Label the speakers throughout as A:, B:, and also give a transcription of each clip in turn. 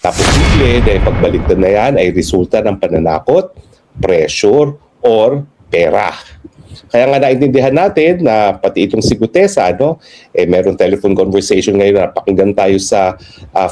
A: Naposible na yung pagbaliktad na yan ay resulta ng pananakot, pressure, or pera. Kaya nga naintindihan natin na pati itong si Gutesa, meron telephone conversation ngayon na pakinggan tayo sa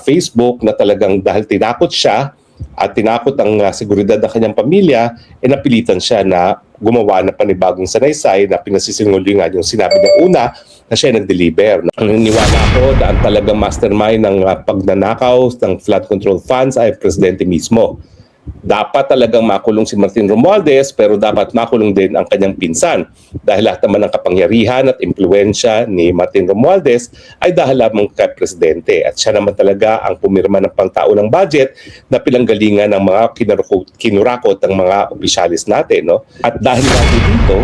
A: Facebook na talagang dahil tinakot siya at tinakot ang seguridad ng kanyang pamilya, napilitan siya na gumawa ng panibagong sanaysay na pinasisingulingan yung sinabi niya una na siya nag-deliver. Naniniwala ako na ang talagang mastermind ng pagnanakaw ng flood control funds ay presidente mismo. Dapat talagang makulong si Martin Romualdez, pero dapat makulong din ang kanyang pinsan dahil lahat naman ng kapangyarihan at impluensya ni Martin Romualdez ay dahil lamang kay presidente at siya naman talaga ang pumirma ng pangtaunang budget na pinanggalingan ng mga kinurakot ng mga opisyalis natin. At dahil natin dito,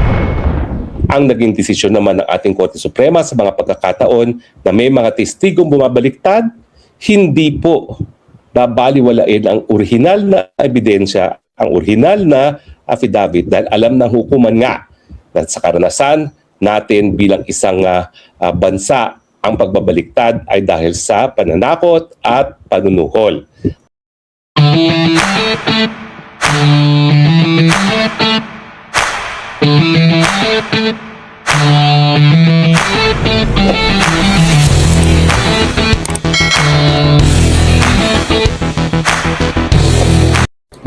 A: ang naging desisyon naman ng ating Korte Suprema sa mga pagkakataon na may mga testigong bumabaliktad, hindi po babaliwalain ang orihinal na ebidensya, ang orihinal na affidavit dahil alam ng hukuman nga na sa karanasan natin bilang isang bansa, ang pagbabaliktad ay dahil sa pananakot at panunuhol.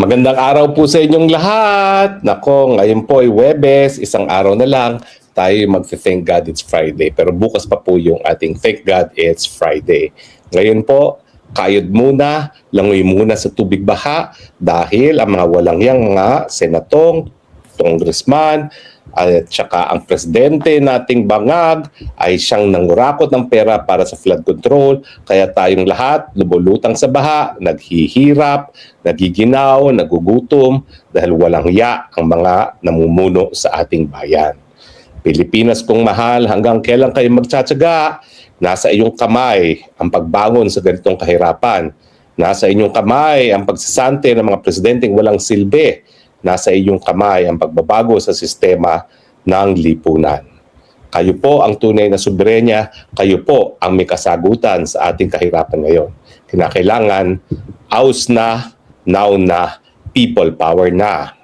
A: Magandang araw po sa inyong lahat. Nako, ngayon po ay Huwebes, isang araw na lang tayo mag-thank God it's Friday. Pero bukas pa po yung ating thank God it's Friday. Ngayon po, kayod muna, langoy muna sa tubig baha dahil ang mga walang yang mga senatong, congressman, at saka ang presidente nating bangag ay siyang nangurakot ng pera para sa flood control. Kaya tayong lahat lumulutang sa baha, naghihirap, nagiginaw, nagugutom dahil walang hiya ang mga namumuno sa ating bayan. Pilipinas kong mahal, hanggang kailan kayo magtsatsaga? Nasa iyong kamay ang pagbangon sa ganitong kahirapan. Nasa inyong kamay ang pagsasante ng mga presidenteng walang silbi. Nasa iyong kamay ang pagbabago sa sistema ng lipunan. Kayo po ang tunay na soberenya, kayo po ang may kasagutan sa ating kahirapan ngayon. Kinakailangan, aus na, now na, people power na.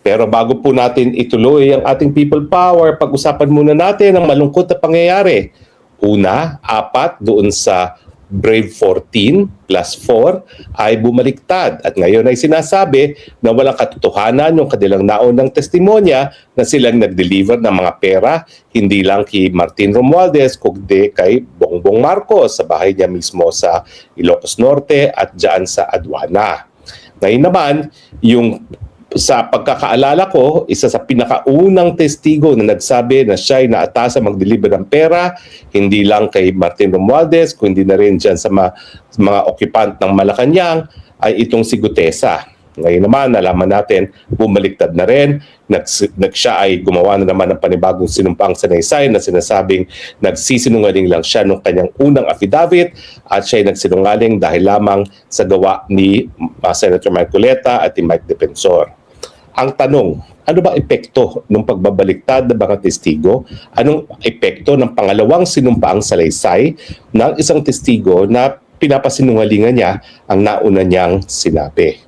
A: Pero bago po natin ituloy ang ating people power, pag-usapan muna natin ang malungkot na pangyayari. Una, 4 doon sa Brave 14 plus 4 ay bumaliktad at ngayon ay sinasabi na walang katotohanan yung kanilang naunang testimonya na silang nag-deliver ng mga pera hindi lang kay Martin Romualdez kundi kay Bongbong Marcos sa bahay niya mismo sa Ilocos Norte at dyan sa aduana. Ngayon naman, yung sa pagkakaalala ko, isa sa pinakaunang testigo na nagsabi na siya ay naatasa mag-deliver ng pera, hindi lang kay Martin Romualdez, kundi na rin dyan sa mga occupant ng Malacanang, ay itong si Gutesa. Ngayon naman, nalaman natin, bumaliktad na rin. Siya ay gumawa na naman ng panibagong sinumpaang sanaysay na sinasabing nagsisinungaling lang siya nung kanyang unang affidavit at siya ay nagsinungaling dahil lamang sa gawa ni Senator Marcoleta at ni Mike Defensor. Ang tanong, ano ba epekto ng pagbabaliktad ng mga testigo? Anong epekto ng pangalawang sinumpaang salaysay ng isang testigo na pinapasinungalingan niya ang nauna niyang sinabi?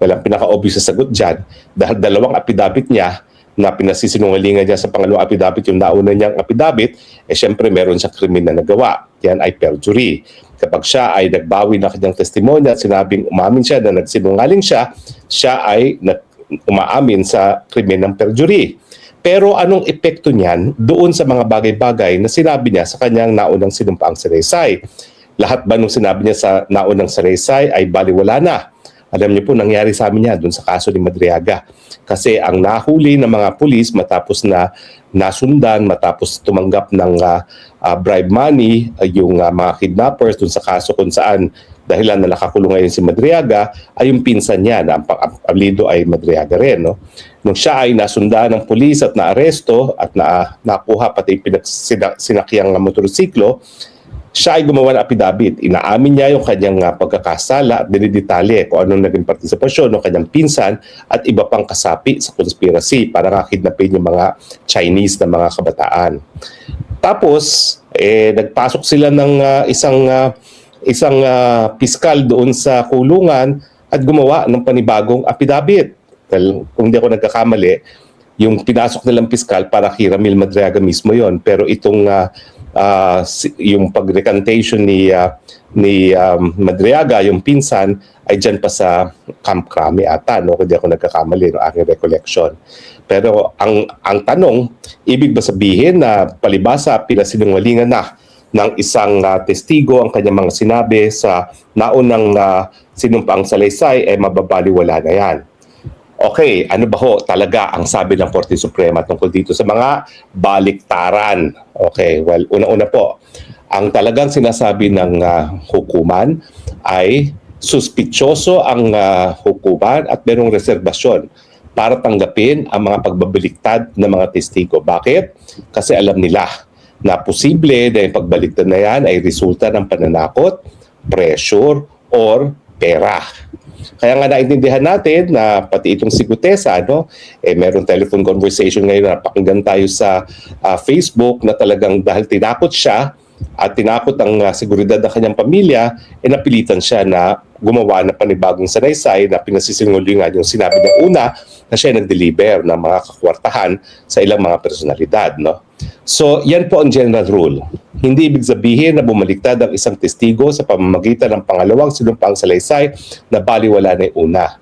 A: Walang pinaka-obvious sa sagot dyan dahil dalawang affidavit niya na pinasisinungalingan niya sa pangalawang affidavit, yung nauna niyang affidavit, syempre meron siyang krimen na nagawa. Yan ay perjury. Kapag siya ay nagbawi ng kanyang testimonya at sinabing umamin siya na nagsinungaling siya, siya ay umaamin sa krimen ng perjury. Pero anong epekto niyan doon sa mga bagay-bagay na sinabi niya sa kanyang naunang sinumpaang salaysay? Lahat ba nung sinabi niya sa naunang salaysay ay baliwala na? Alam niyo po, nangyari sa amin yan doon sa kaso ni Madriaga. Kasi ang nahuli ng mga pulis matapos na nasundan, matapos tumanggap ng bribe money, yung mga kidnappers doon sa kaso kung saan dahilan na nakakulong ngayon si Madriaga, ay yung pinsan niya na ang apelyido ay Madriaga rin. No? Nung siya ay nasundan ng pulis at naaresto at nakuha pati sinakyang motorsiklo, siya ay gumawa ng affidavit. Inaamin niya yung kanyang pagkakasala at dinidetalye kung anong naging partisipasyon ng kanyang pinsan at iba pang kasapi sa conspiracy para kidnapin yung mga Chinese na mga kabataan. Tapos, nagpasok sila ng isang isang piskal doon sa kulungan at gumawa ng panibagong affidavit. Well, kung hindi ako nagkakamali, yung pinasok nilang piskal para kay Ramil Madriaga mismo yon. Pero itong yung pag-recantation ni Madriaga, yung pinsan, ay dyan pa sa Camp Crame ata, no? Kung hindi ako nagkakamali, no? Aking recollection. Pero ang tanong, ibig ba sabihin na palibasa pinasinungalingan na ng isang testigo ang kanyang mga sinabi sa naunang sinumpaang salaysay, mababaliwala na yan? Okay, ano ba ho talaga ang sabi ng Korte Suprema tungkol dito sa mga baliktaran? Okay, well, una-una po, ang talagang sinasabi ng hukuman ay suspityoso ang hukuman at merong reserbasyon para tanggapin ang mga pagbabaliktad ng mga testigo. Bakit? Kasi alam nila na posible na yung pagbaliktad na yan ay resulta ng pananakot, pressure, or pera. Kaya nga naintindihan natin na pati itong si Gutesa, meron telephone conversation ngayon na napakinggan tayo sa Facebook na talagang dahil tinakot siya at tinakot ang seguridad ng kanyang pamilya, napilitan siya na gumawa ng panibagong sanaysay na pinasisinungalingan yung sinabi niya una na siya nag-deliver ng mga kakwartahan sa ilang mga personalidad. No? So, yan po ang general rule. Hindi ibig sabihin na bumaliktad ang isang testigo sa pamamagitan ng pangalawang sinumpaang salaysay na baliwala na yung una.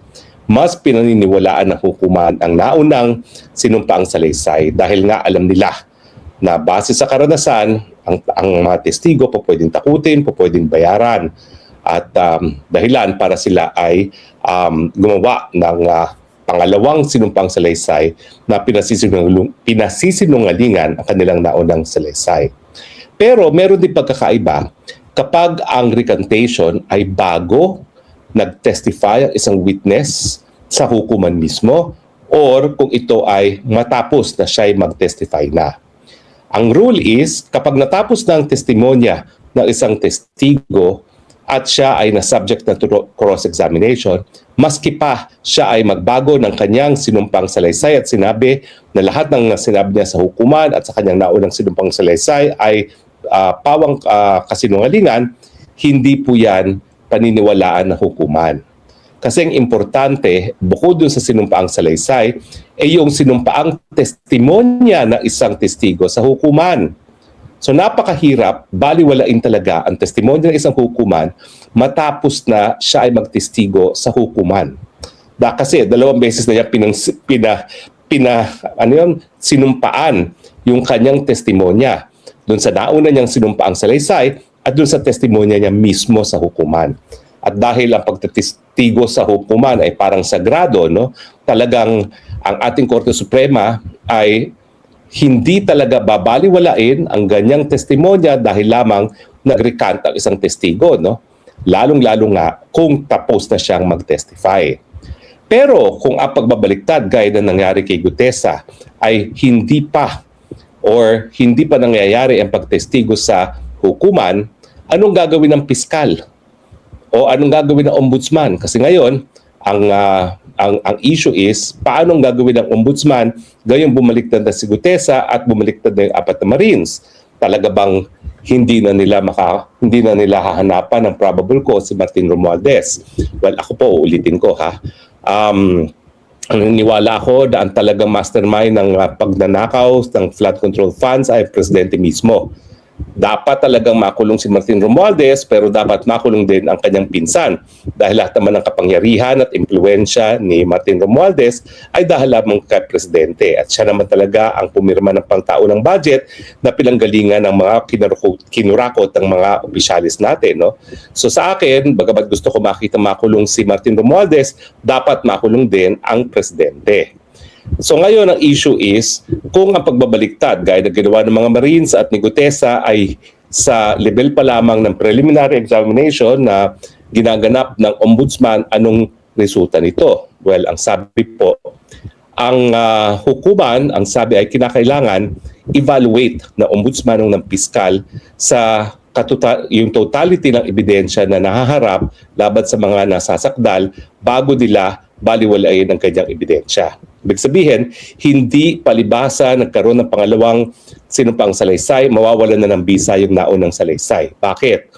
A: Mas pinaniniwalaan ng hukuman ang naunang sinumpaang salaysay dahil nga alam nila na base sa karanasan, ang mga testigo po pwedeng takutin, po pwedeng bayaran. At dahilan para sila ay gumawa ng pangalawang sinumpang salaysay na pinasisinungalingan ang kanilang naunang salaysay. Pero meron din pagkakaiba kapag ang recantation ay bago nag-testify ang isang witness sa hukuman mismo or kung ito ay matapos na siya ay mag-testify na. Ang rule is kapag natapos na ang testimonya ng isang testigo at siya ay na-subject na to cross-examination, maski pa siya ay magbago ng kanyang sinumpang salaysay at sinabi na lahat ng sinabi niya sa hukuman at sa kanyang naunang sinumpang salaysay ay pawang kasinungalingan, hindi po yan paniniwalaan ng hukuman. Kasi ang importante, bukod dun sa sinumpaang salaysay, yung sinumpaang testimonya ng isang testigo sa hukuman. So napakahirap, baliwalain talaga ang testimonya ng isang hukuman matapos na siya ay magtestigo sa hukuman. Kasi dalawang beses na niya sinumpaan yung kanyang testimonya doon sa nauna niyang sinumpaang salaysay at doon sa testimonya niya mismo sa hukuman. At dahil ang pagtestigo sa hukuman ay parang sagrado, talagang ang ating Korte Suprema ay hindi talaga babaliwalain ang ganyang testimonya dahil lamang nag-recant ang isang testigo, lalong-lalo nga kung tapos na siyang mag-testify. Pero kung ang pagbabaliktad gaya na nangyari kay Gutesa ay hindi pa nangyayari ang pagtestigo sa hukuman, anong gagawin ng piskal? O anong gagawin ng ombudsman? Kasi ngayon, ang issue is paanong gagawin ng ombudsman gayong bumaliktad na si Gutesa at bumaliktad na yung 4 na Marines. Talaga bang hindi na nila hahanapan ng probable cause si Martin Romualdez? Well, ako po uulitin ko naniniwala ako na ang talagang mastermind ng pagnanakaw ng flood control funds ay presidente mismo. Dapat talagang makulong si Martin Romualdez pero dapat makulong din ang kanyang pinsan dahil lahat naman ng kapangyarihan at impluensya ni Martin Romualdez ay dahil lamang kay presidente at siya naman talaga ang pumirma ng pangtaunang budget na pinanggalingan ng mga kinurakot ng mga opisyalis natin. So sa akin, bagamat gusto ko makita makulong si Martin Romualdez, dapat makulong din ang presidente. So ngayon ang issue is kung ang pagbabaliktad gaya na ginawa ng mga Marines at ni Gutesa ay sa level pa lamang ng preliminary examination na ginaganap ng ombudsman, anong resulta nito? Well, ang sabi po, ang hukuman, ang sabi ay kinakailangan evaluate na ombudsman ng piskal sa yung totality ng ebidensya na nahaharap laban sa mga nasasakdal bago nila baliwalain ang kanyang ebidensya. Ibig sabihin, hindi palibasa nagkaroon ng pangalawang sinumpang salaysay, mawawalan na ng bisa yung naunang salaysay. Bakit?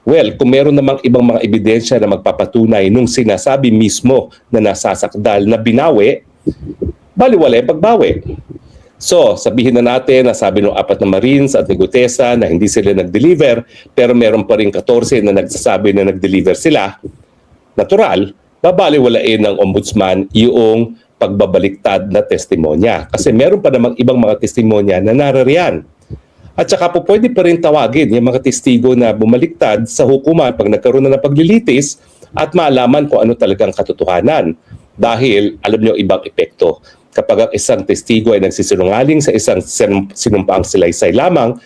A: Well, kung meron namang ibang mga ebidensya na magpapatunay nung sinasabi mismo na nasasakdal na binawi, baliwala yung pagbawi. So, sabihin na natin na sabi ng 4 na Marines at ni Gutesa na hindi sila nag-deliver, pero meron pa rin 14 na nagsasabi na nag-deliver sila. Natural, babaliwalain ng ombudsman yung pagbabaliktad na testimonya. Kasi meron pa namang ibang mga testimonya na narariyan. At saka po pwede pa rin tawagin yung mga testigo na bumaliktad sa hukuman pag nagkaroon na ng paglilitis at maalaman kung ano talagang katotohanan. Dahil alam nyo ibang epekto. Kapag ang isang testigo ay nagsisinungaling sa isang sinumpaang salaysay lamang,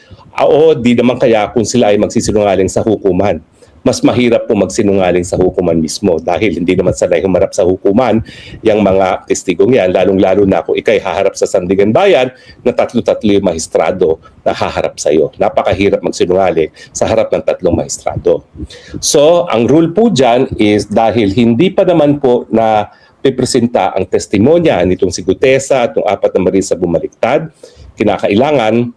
A: o di naman kaya kung sila ay magsisinungaling sa hukuman. Mas mahirap po magsinungaling sa hukuman mismo dahil hindi naman sanay humarap sa hukuman yung mga testigong yan, lalong-lalo na kung ikay haharap sa Sandigan Bayan na tatlo-tatlo yung mahistrado na haharap sa iyo. Napakahirap magsinungaling sa harap ng 3 mahistrado. So, ang rule po dyan is dahil hindi pa naman po na pipresenta ang testimonya nitong si Gutesa at ng 4 na Marines sa bumaliktad, kinakailangan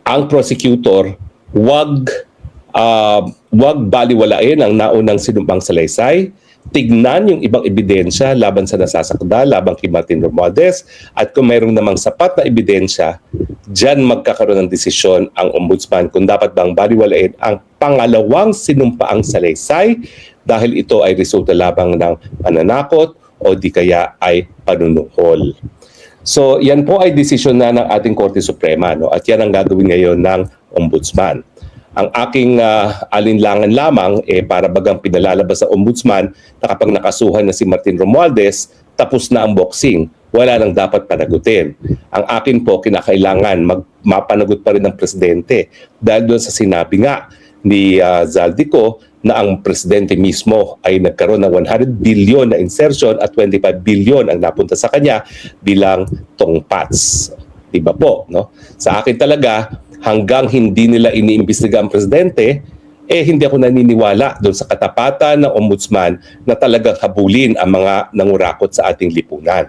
A: ang prosecutor wag baliwalain ang naunang sinumpang salaysay, tignan yung ibang ebidensya laban sa nasasakdal, laban kay Martin Romualdez, at kung mayroong namang sapat na ebidensya, dyan magkakaroon ng desisyon ang ombudsman kung dapat bang baliwalain ang pangalawang sinumpaang salaysay dahil ito ay resulta lamang ng pananakot o di kaya ay panunuhol. So yan po ay desisyon na ng ating Korte Suprema, no? At yan ang gagawin ngayon ng ombudsman. Ang aking alinlangan lamang para bagang pinalalabas sa ombudsman na kapag nakasuhan na si Martin Romualdez, tapos na ang boxing. Wala nang dapat panagutin. Ang akin po, kinakailangan mapanagot pa rin ng presidente dahil doon sa sinabi nga ni Zaldico na ang presidente mismo ay nagkaroon ng 100 billion na insertion at 25 billion ang napunta sa kanya bilang tongpats. Diba po? No? Sa akin talaga, hanggang hindi nila iniimbestiga ang presidente, hindi ako naniniwala doon sa katapatan ng ombudsman na talagang habulin ang mga nangurakot sa ating lipunan.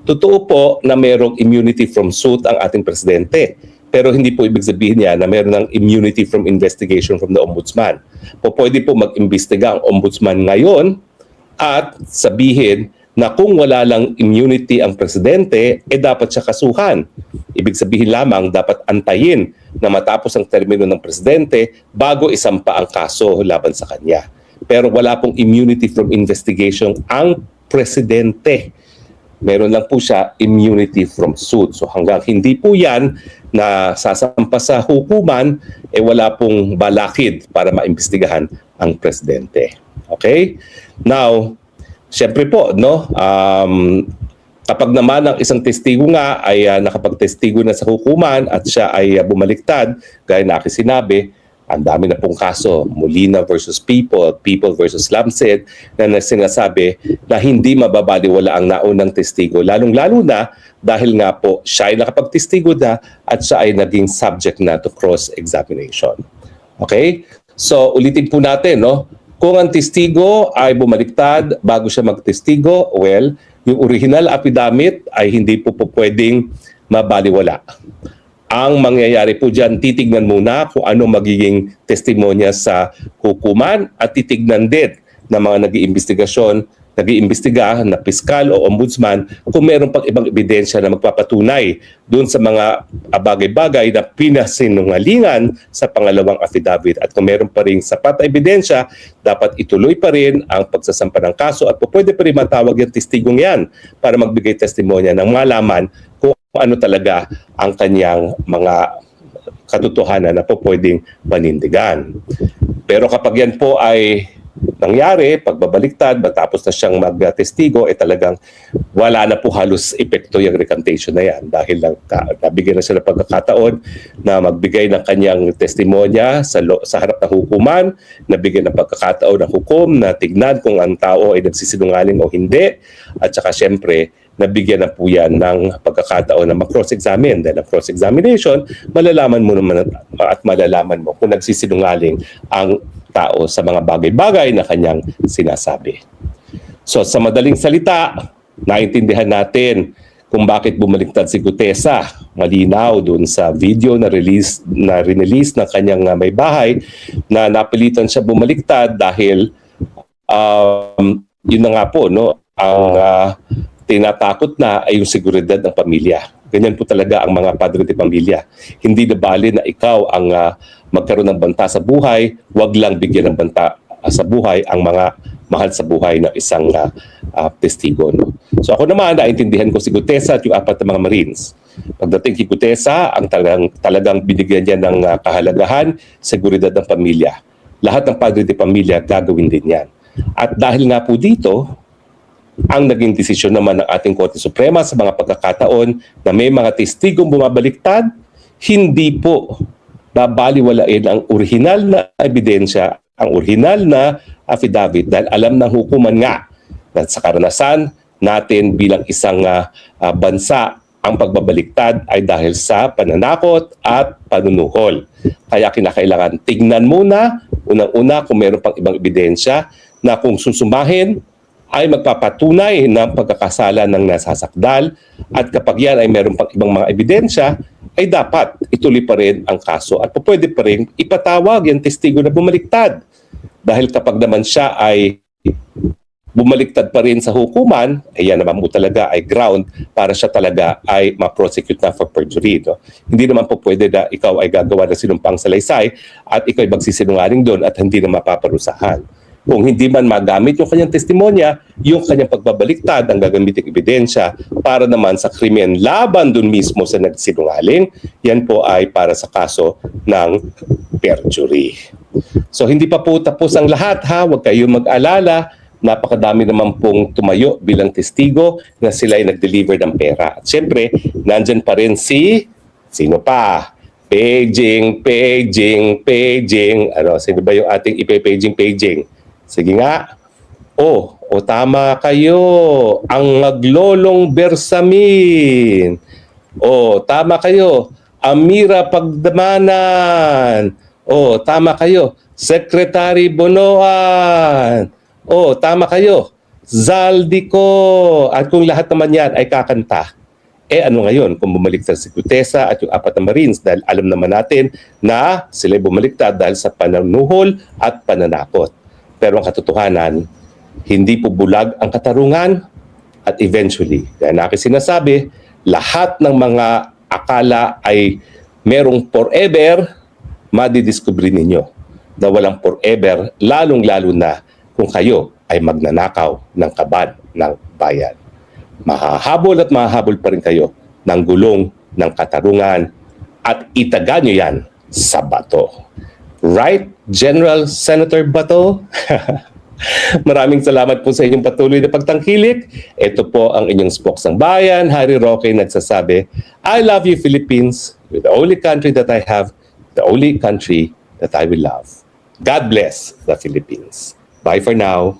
A: Totoo po na mayroong immunity from suit ang ating presidente, pero hindi po ibig sabihin niya na mayroon ng immunity from investigation from the ombudsman. Pwede po mag-imbestiga ang ombudsman ngayon at sabihin na kung wala lang immunity ang presidente, dapat siya kasuhan. Ibig sabihin lamang, dapat antayin na matapos ang termino ng presidente bago isampa ang kaso laban sa kanya. Pero wala pong immunity from investigation ang presidente. Meron lang po siya immunity from suit. So hanggang hindi po yan na sasampa sa hukuman, wala pong balakid para maimbestigahan ang presidente. Okay? Now, siyempre po, no, kapag naman ang isang testigo nga ay nakapagtestigo na sa hukuman at siya ay bumaliktad, gaya na aking sinabi, ang dami na pong kaso, Molina versus People, People versus Lamsed, na sinasabi na hindi mababaliwala ang naunang testigo, lalong-lalo na dahil nga po siya ay nakapagtestigo na at siya ay naging subject na to cross-examination. Okay? So, ulitin po natin, no? Kung ang testigo ay bumaliktad bago siya magtestigo, well, yung original affidavit ay hindi po pwedeng mabaliwala. Ang mangyayari po dyan, titignan muna kung ano magiging testimonya sa hukuman at titignan din ng mga nag-iimbestiga na piskal o ombudsman kung meron pang ibang ebidensya na magpapatunay doon sa mga bagay-bagay na pinasinungalingan sa pangalawang affidavit. At kung meron pa rin sapat na ebidensya, dapat ituloy pa rin ang pagsasampa ng kaso at pwede pa rin matawag yung testigong yan para magbigay testimonya ng malaman kung ano talaga ang kanyang mga katotohanan na pwedeng panindigan. Pero kapag yan po ay nangyari, pagbabaliktad, matapos na siyang magtestigo, talagang wala na po halos epekto yung recantation na yan dahil lang nabigyan na siya ng pagkakataon na magbigay ng kanyang testimonya sa harap ng hukuman, nabigyan ng pagkakataon ng hukom na tignan kung ang tao ay nagsisinungaling o hindi, at saka syempre, nabigyan na po yan ng pagkakataon na mag-cross-examine. Dahil ang cross-examination, malalaman mo naman at malalaman mo kung nagsisinungaling ang tao sa mga bagay-bagay na kanyang sinasabi. So sa madaling salita, naintindihan natin kung bakit bumaliktad si Gutesa. malinaw doon sa video na release ng kanyang may bahay na napilitan siya bumaliktad dahil yun na nga po, no, ang tinatakot na ay yung seguridad ng pamilya. Ganyan po talaga ang mga padre de pamilya. Hindi na bali na ikaw ang magkaroon ng banta sa buhay, wag lang bigyan ng banta sa buhay ang mga mahal sa buhay ng isang testigo. No? So ako naman, naintindihan ko si Gutesa at yung apat na mga Marines. Pagdating kay Gutesa, ang talagang binigyan niya ng kahalagahan, seguridad ng pamilya. Lahat ng padre de pamilya gagawin din yan. At dahil nga po dito, ang naging desisyon naman ng ating Korte Suprema sa mga pagkakataon na may mga testigong bumabaliktad, hindi po babaliwalain ang orihinal na ebidensya, ang orihinal na affidavit dahil alam ng hukuman nga na sa karanasan natin bilang isang bansa, ang pagbabaliktad ay dahil sa pananakot at panunuhol. Kaya kinakailangan tignan muna, unang-una kung meron pang ibang ebidensya na kung susumahin ay magpapatunay ng pagkakasala ng nasasakdal at kapag yan ay meron pang ibang mga ebidensya, ay dapat ituloy pa rin ang kaso at pwede pa rin ipatawag yung testigo na bumaliktad. Dahil kapag naman siya ay bumaliktad pa rin sa hukuman, ay yan naman po talaga ay ground para siya talaga ay ma-prosecute na for perjury. No? Hindi naman po pwede na ikaw ay gagawa ng sinumpang salaysay at ikaw ay magsisinungaling doon at hindi na mapaparusahan. Kung hindi man magamit yung kanyang testimonya, yung kanyang pagbabaliktad ang gagamiting ebidensya para naman sa krimen laban dun mismo sa nagsinungaling, yan po ay para sa kaso ng perjury. So hindi pa po tapos ang lahat ha, huwag kayong mag-alala, napakadami naman pong tumayo bilang testigo na sila ay nag-deliver ng pera. At syempre, nandyan pa rin si, sino pa? Paging. Ano, sino ba yung ating ipe-paging? Sige nga. Tama kayo. Ang maglolong Bersamin. Tama kayo. Amira Pagdamanan. Tama kayo. Secretary Bonoan. Tama kayo. Zaldico. At kung lahat naman yan ay kakanta, ano ngayon kung bumaliktad si Gutesa at yung apat na Marines dahil alam naman natin na sila bumaliktad dahil sa pananuhol at pananakot. Pero ang katotohanan, hindi po bulag ang katarungan at eventually, kaya na aking sinasabi, lahat ng mga akala ay merong forever, madidiscover ninyo na walang forever, lalong-lalo na kung kayo ay magnanakaw ng kaban ng bayan. Mahahabol at mahahabol pa rin kayo ng gulong ng katarungan at itaga nyo yan sa bato. Right, General Senator Bato? Maraming salamat po sa inyong patuloy na pagtangkilik. Ito po ang inyong spoksang bayan, Harry Roque, nagsasabi, I love you, Philippines. You're the only country that I have, the only country that I will love. God bless the Philippines. Bye for now.